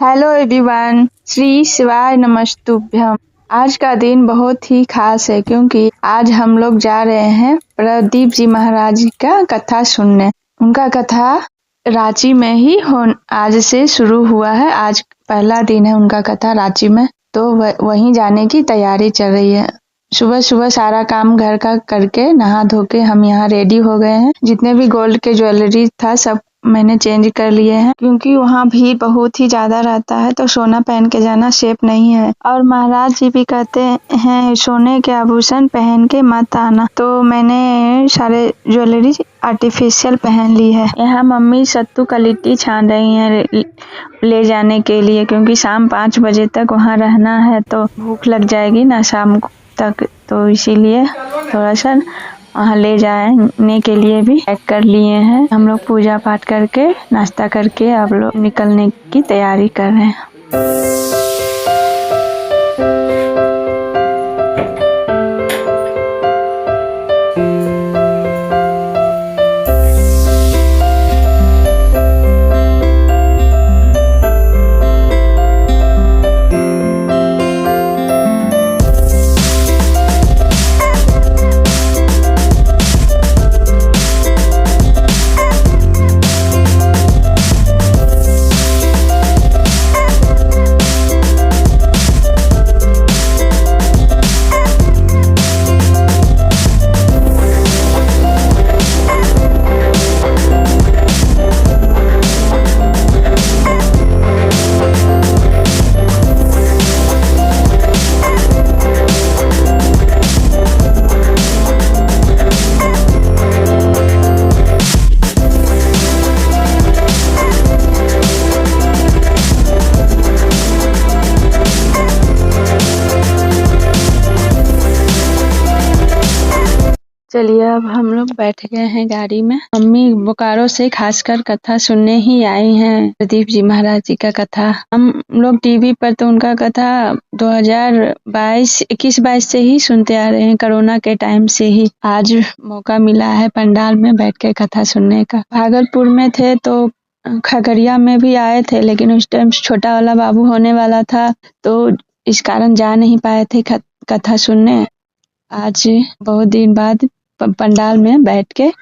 Hello everyone, Shri शिवाय नमस्तुभ्यम। आज का दिन बहुत ही खास है क्योंकि आज हम लोग जा रहे हैं प्रदीप जी महाराज का कथा सुनने। उनका कथा रांची में ही आज से शुरू हुआ है। आज पहला दिन है उनका कथा रांची में, तो वहीं जाने की तैयारी चल रही है। सुबह सुबह सारा काम घर का करके नहा धो के हम यहाँ रेडी हो गए हैं। जितने भी गोल्ड के ज्वेलरी था सब मैंने चेंज कर लिए हैं क्योंकि वहाँ भीड़ बहुत ही ज्यादा रहता है, तो सोना पहन के जाना सेफ नहीं है। और महाराज जी भी कहते हैं सोने के आभूषण पहन के मत आना, तो मैंने सारे ज्वेलरी आर्टिफिशियल पहन ली है। यहाँ मम्मी सत्तू का लिट्टी छान रही हैं ले जाने के लिए, क्योंकि शाम 5 बजे तक वहाँ रहना है, तो भूख लग जाएगी ना शाम तक, तो इसीलिए थोड़ा सा वहाँ ले जाने के लिए भी पैक कर लिए हैं। हम लोग पूजा पाठ करके नाश्ता करके अब लोग निकलने की तैयारी कर रहे हैं। चलिए अब हम लोग बैठ गए हैं गाड़ी में। मम्मी बोकारो से खासकर कथा सुनने ही आई हैं, प्रदीप जी महाराज जी का कथा। हम लोग टीवी पर तो उनका कथा 2021-22 से ही सुनते आ रहे हैं, कोरोना के टाइम से ही। आज मौका मिला है पंडाल में बैठ के कथा सुनने का। भागलपुर में थे तो खगड़िया में भी आए थे, लेकिन उस टाइम छोटा वाला बाबू होने वाला था, तो इस कारण जा नहीं पाए थे कथा सुनने। आज बहुत दिन बाद पंडाल में बैठ के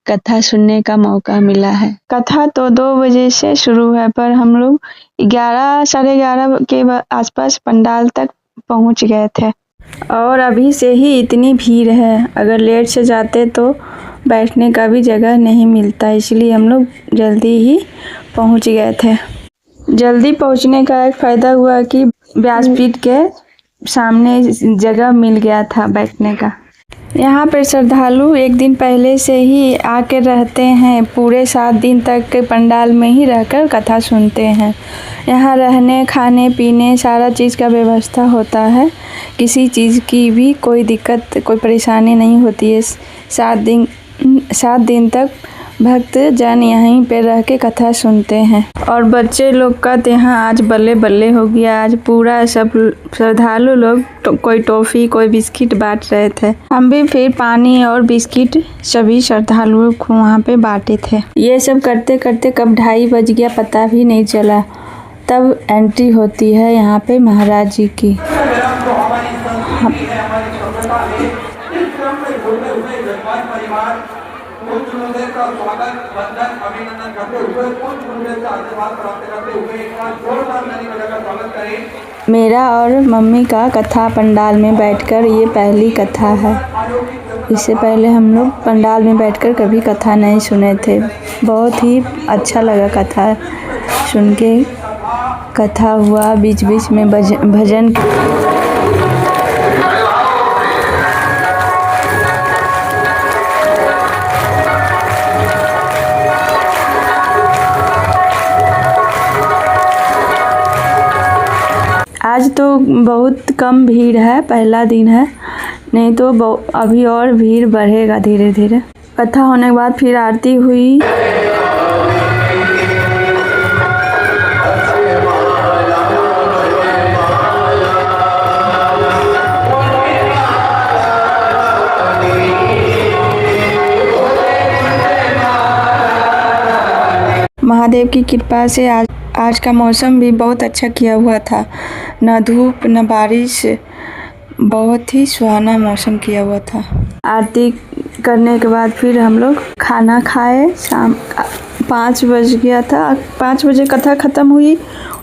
कथा सुनने का मौका मिला है। कथा तो 2 बजे से शुरू है, पर हम लोग 11 साढ़े 11 के आसपास पंडाल तक पहुंच गए थे, और अभी से ही इतनी भीड़ है। अगर लेट से जाते तो बैठने का भी जगह नहीं मिलता, इसलिए हम लोग जल्दी ही पहुंच गए थे। जल्दी पहुंचने का एक फायदा हुआ कि व्यासपीठ के सामने जगह मिल गया था बैठने का। यहाँ पर श्रद्धालु एक दिन पहले से ही आके रहते हैं, पूरे 7 दिन तक पंडाल में ही रहकर कथा सुनते हैं। यहाँ रहने खाने पीने सारा चीज़ का व्यवस्था होता है, किसी चीज़ की भी कोई दिक्कत कोई परेशानी नहीं होती है। 7 दिन तक भक्त जन यहीं पे रह के कथा सुनते हैं। और बच्चे लोग का तो यहाँ आज बल्ले बल्ले हो गया। आज पूरा सब श्रद्धालु लोग कोई टॉफ़ी कोई बिस्किट बांट रहे थे। हम भी फिर पानी और बिस्किट सभी श्रद्धालुओं को वहाँ पे बांटे थे। ये सब करते करते कब 2:30 बज गया पता भी नहीं चला। तब एंट्री होती है यहाँ पे महाराज जी की। मेरा और मम्मी का कथा पंडाल में बैठकर ये पहली कथा है। इससे पहले हम लोग पंडाल में बैठकर कभी कथा नहीं सुने थे। बहुत ही अच्छा लगा कथा सुन के। कथा हुआ, बीच बीच में भजन आज तो बहुत कम भीड़ है, पहला दिन है, नहीं तो अभी और भीड़ बढ़ेगा धीरे धीरे। कथा होने के बाद फिर आरती हुई। महादेव की कृपा से आज का मौसम भी बहुत अच्छा किया हुआ था, न धूप न बारिश, बहुत ही सुहाना मौसम किया हुआ था। आरती करने के बाद फिर हम लोग खाना खाए। शाम 5 बज गया था, 5 बजे कथा ख़त्म हुई।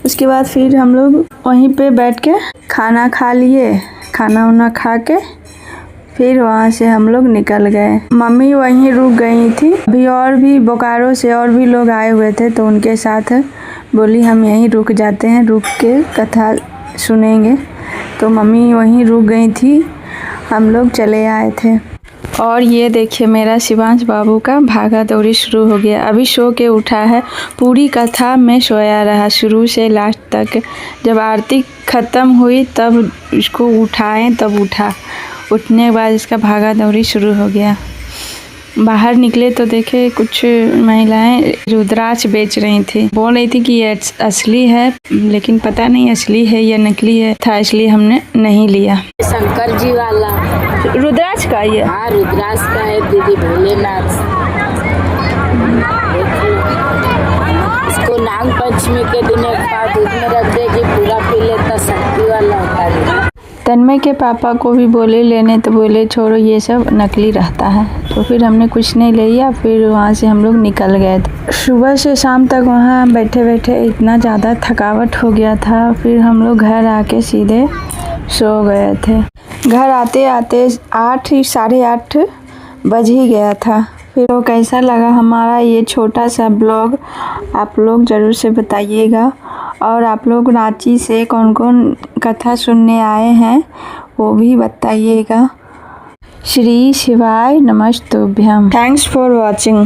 उसके बाद फिर हम लोग वहीं पे बैठ के खाना खा लिए। खाना वाना खा के फिर वहाँ से हम लोग निकल गए। मम्मी वहीं रुक गई थी। अभी और भी बोकारो से और भी लोग आए हुए थे, तो उनके साथ बोली हम यहीं रुक जाते हैं, रुक के कथा सुनेंगे। तो मम्मी वहीं रुक गई थी, हम लोग चले आए थे। और ये देखिए मेरा शिवांश बाबू का भागा दौड़ी शुरू हो गया। अभी सो के उठा है। पूरी कथा में सोया रहा शुरू से लास्ट तक। जब आरती ख़त्म हुई तब इसको उठाएं तब उठा। उठने के बाद इसका भागा दौड़ी शुरू हो गया। बाहर निकले तो देखे कुछ महिलाएं रुद्राक्ष बेच रही थी। बोल रही थी कि ये असली है, लेकिन पता नहीं असली है या नकली है था, इसलिए हमने नहीं लिया। शंकर जी वाला रुद्राक्ष का ये? हाँ, रुद्राक्ष का है दीदी, भोलेनाथ। इसको नाग पंचमी के दिन एक बार दूध में रख देगी, पूरा पी लेता, शक्ति वाला होता है। तन्मय के पापा को भी बोले लेने, तो बोले छोड़ो ये सब नकली रहता है। तो फिर हमने कुछ नहीं लिया। फिर वहाँ से हम लोग निकल गए थे। सुबह से शाम तक वहाँ बैठे बैठे इतना ज़्यादा थकावट हो गया था। फिर हम लोग घर आके सीधे सो गए थे। घर आते आते 8 साढ़े 8 बज ही गया था। फिर तो कैसा लगा हमारा ये छोटा सा ब्लॉग, आप लोग ज़रूर से बताइएगा। और आप लोग रांची से कौन कौन कथा सुनने आए हैं वो भी बताइएगा। श्री शिवाय नमस्तुभ्यम। Thanks for watching.